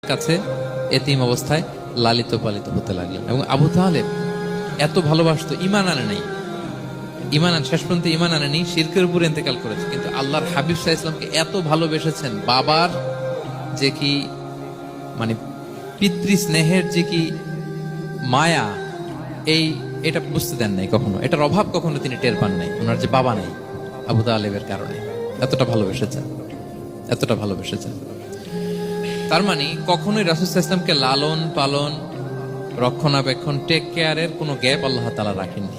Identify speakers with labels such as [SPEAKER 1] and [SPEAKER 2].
[SPEAKER 1] কাছে এতিম অবস্থায় লালিত পালিত হতে লাগলেন। এবং আবু তালেব এত ভালোবাসতো, ইমান আনে নাই, শেষ পর্যন্ত ইমান আনেনি, শিরকের উপর ইন্তেকাল করেছে। কিন্তু আল্লাহর হাবিব সাল্লাল্লাহু আলাইহি ওয়াসাল্লামকে এত ভালোবেসেছেন, বাবার যে কি মানে পিতৃ স্নেহের যে কি মায়া, এটা বুঝতে দেন নাই কখনো, এটার অভাব কখনো তিনি টের পান নাই। ওনার যে বাবা নেই, আবু তালেবের কারণে এতটা ভালোবেসেছেন। তার মানে কখনোই রাসূল সাল্লাল্লাহু আলাইহি ওয়াসাল্লামকে লালন পালন, রক্ষণাবেক্ষণ, টেক কেয়ারের কোনো গ্যাপ আল্লাহ তাআলা রাখেননি।